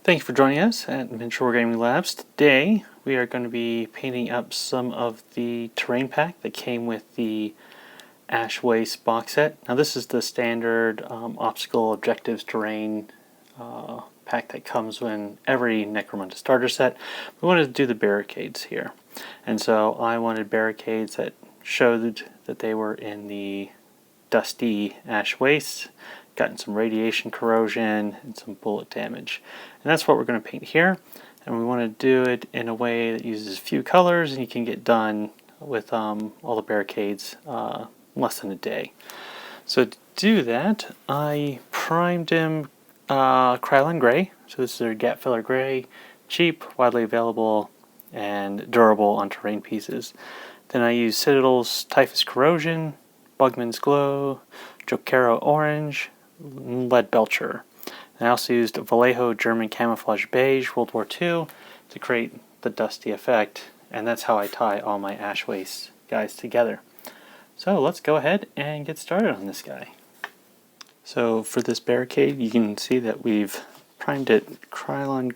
Thank you for joining us at Adventure Wargaming Labs. Today we are going to be painting up some of the terrain pack that came with the Ash Waste box set. Now this is the standard obstacle objectives terrain pack that comes in every Necromunda starter set. We wanted to do the barricades here, and so I wanted barricades that showed that they were in the dusty Ash Waste, gotten some radiation corrosion and some bullet damage, and that's what we're going to paint here. And we want to do it in a way that uses few colors, and you can get done with all the barricades in less than a day. So to do that, I primed him Krylon Gray. So this is their gap filler gray, cheap, widely available, and durable on terrain pieces. Then I used Citadel's Typhus Corrosion, Bugman's Glow, Jokero Orange, Lead Belcher. And I also used Vallejo German Camouflage Beige World War II to create the dusty effect, and that's how I tie all my Ash Waste guys together. So let's go ahead and get started on this guy. So for this barricade, you can see that we've primed it Krylon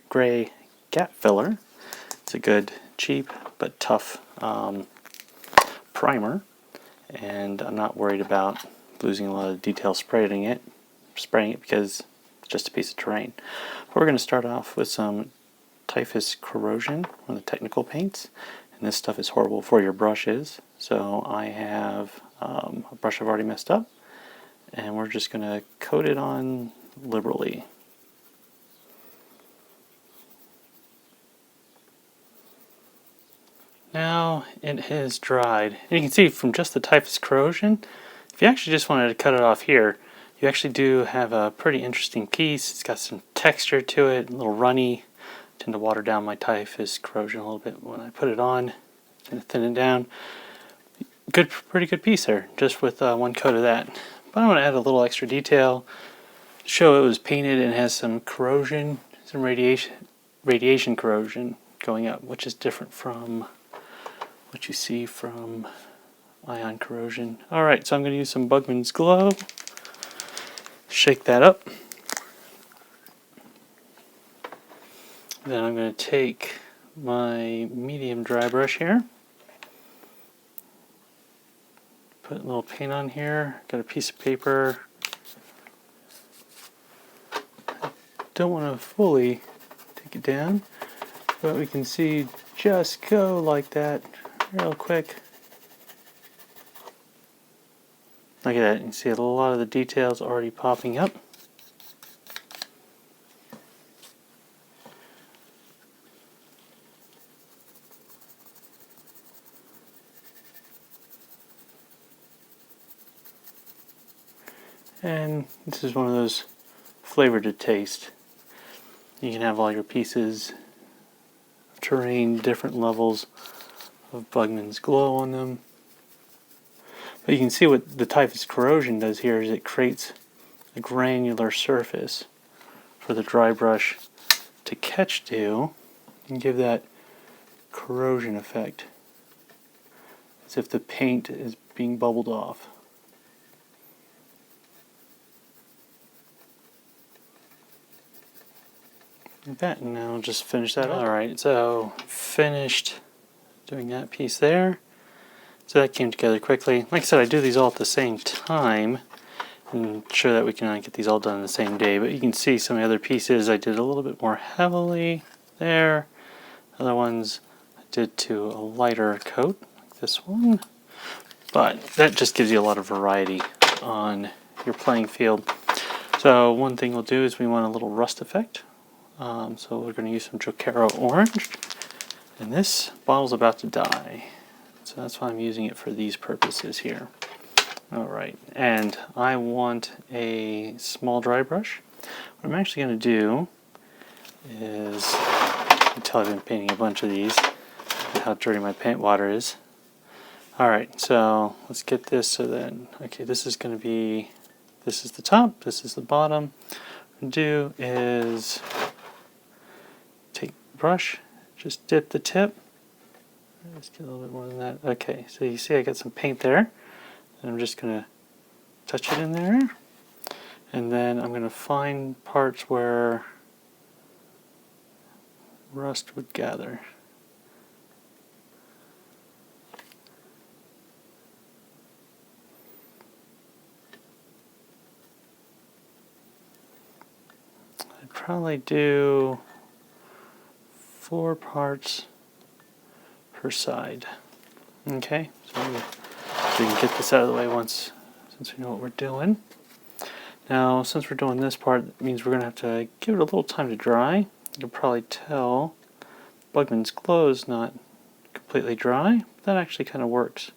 Gray Gap Filler. It's a good, cheap, but tough primer, and I'm not worried about losing a lot of detail spraying it because it's just a piece of terrain. But we're going to start off with some Typhus Corrosion, one of the technical paints, and this stuff is horrible for your brushes. So I have a brush I've already messed up, and we're just going to coat it on liberally. Now it has dried. And you can see from just the Typhus Corrosion, if you actually just wanted to cut it off here, you actually do have a pretty interesting piece. It's got some texture to it, a little runny. I tend to water down my Typhus Corrosion a little bit when I put it on, and thin it down. Pretty good piece there, just with one coat of that. But I want to add a little extra detail to show it was painted and has some corrosion, some radiation corrosion going up, which is different from what you see from ion corrosion. Alright, so I'm going to use some Bugman's Glow. Shake that up. Then I'm going to take my medium dry brush here. Put a little paint on here. Got a piece of paper. Don't want to fully take it down, but we can see just go like that real quick. Look at that, you can see a lot of the details already popping up. And this is one of those flavor to taste. You can have all your pieces of terrain, different levels of Bugman's Glow on them. But you can see what the Typhus Corrosion does here is it creates a granular surface for the dry brush to catch to and give that corrosion effect, as if the paint is being bubbled off. Like that, and now I'll just finish that up. Alright, so finished doing that piece there. So that came together quickly. Like I said, I do these all at the same time and ensure that we can get these all done in the same day. But you can see some of the other pieces I did a little bit more heavily there. Other ones I did to a lighter coat, like this one. But that just gives you a lot of variety on your playing field. So one thing we'll do is we want a little rust effect. So we're going to use some Jokero Orange. And this bottle's about to die. So that's why I'm using it for these purposes here. Alright, and I want a small dry brush. What I'm actually going to do is, you can tell I've been painting a bunch of these, and how dirty my paint water is. Alright, so let's get this so that, okay, this is going to be, this is the top, this is the bottom. What I'm going to do is take the brush, just dip the tip. Let's get a little bit more than that. Okay, so you see I got some paint there. And I'm just going to touch it in there. And then I'm going to find parts where rust would gather. I'd probably do 4 parts per side. Okay, so we can get this out of the way once, since we know what we're doing. Now, since we're doing this part, it means we're going to have to give it a little time to dry. You can probably tell Bugman's glow is not completely dry. That actually kind of works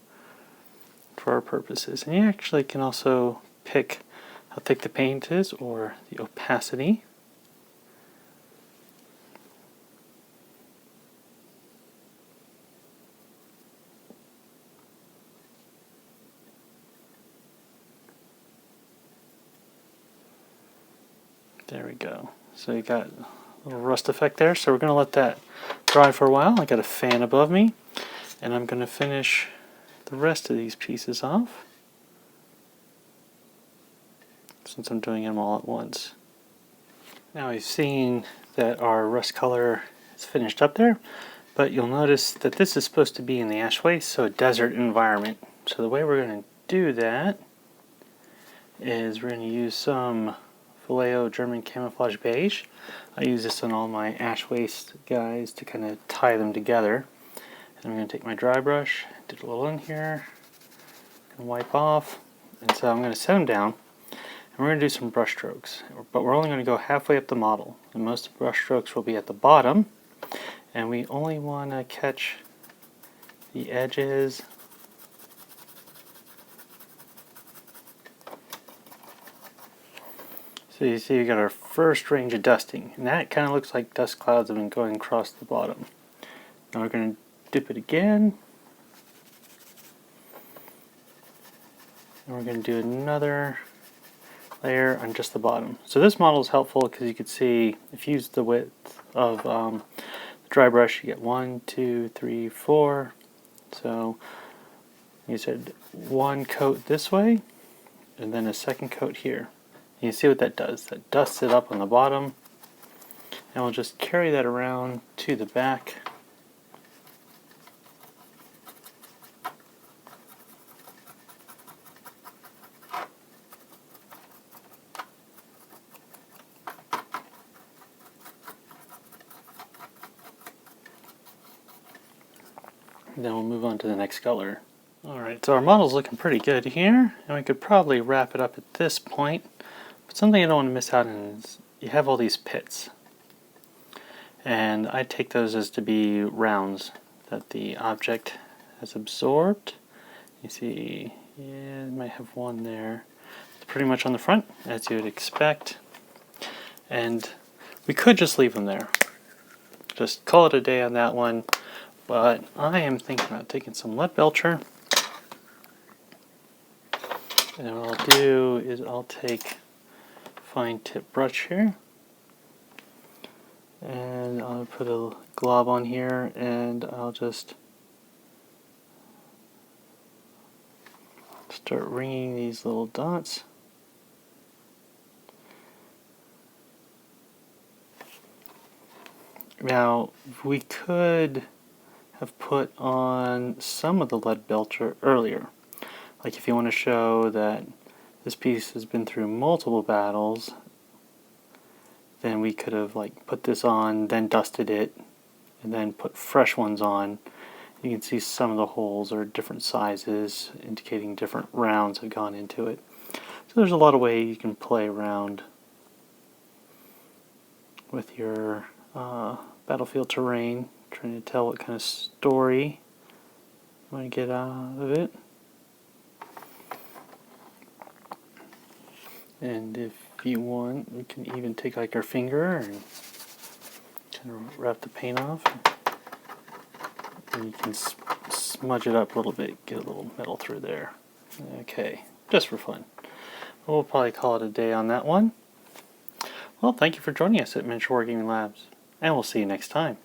for our purposes. And you actually can also pick how thick the paint is or the opacity. There we go. So you got a little rust effect there. So we're going to let that dry for a while. I got a fan above me, and I'm going to finish the rest of these pieces off, since I'm doing them all at once. Now we've seen that our rust color is finished up there, but you'll notice that this is supposed to be in the ash waste, so a desert environment. So the way we're going to do that is we're going to use some Vallejo German Camouflage Beige. I use this on all my ash waste guys to kind of tie them together. And I'm going to take my dry brush, dip a little in here, and wipe off. And so I'm going to set them down, and we're going to do some brush strokes. But we're only going to go halfway up the model. And most of the brush strokes will be at the bottom, and we only want to catch the edges. So you see we got our first range of dusting, and that kind of looks like dust clouds have been going across the bottom. Now we're going to dip it again, and we're going to do another layer on just the bottom. So this model is helpful because you can see if you use the width of the dry brush, you get 1, 2, 3, 4. So you said one coat this way, and then a second coat here. You see what that does. That dusts it up on the bottom, and we'll just carry that around to the back. And then we'll move on to the next color. Alright, so our model's looking pretty good here, and we could probably wrap it up at this point. But something I don't want to miss out on is you have all these pits. And I take those as to be rounds that the object has absorbed. You see, yeah, it might have one there. It's pretty much on the front, as you would expect. And we could just leave them there. Just call it a day on that one. But I am thinking about taking some lead belcher. And what I'll do is I'll take fine tip brush here, and I'll put a glob on here, and I'll just start ringing these little dots. Now we could have put on some of the lead belcher earlier, like if you want to show that this piece has been through multiple battles, then we could have like put this on, then dusted it, and then put fresh ones on. You can see some of the holes are different sizes, indicating different rounds have gone into it. So there's a lot of ways you can play around with your battlefield terrain, trying to tell what kind of story you want to get out of it. And if you want, we can even take like our finger and kind of wrap the paint off. And you can smudge it up a little bit, get a little metal through there. Okay, just for fun. We'll probably call it a day on that one. Well, thank you for joining us at Miniature Wargaming Labs, and we'll see you next time.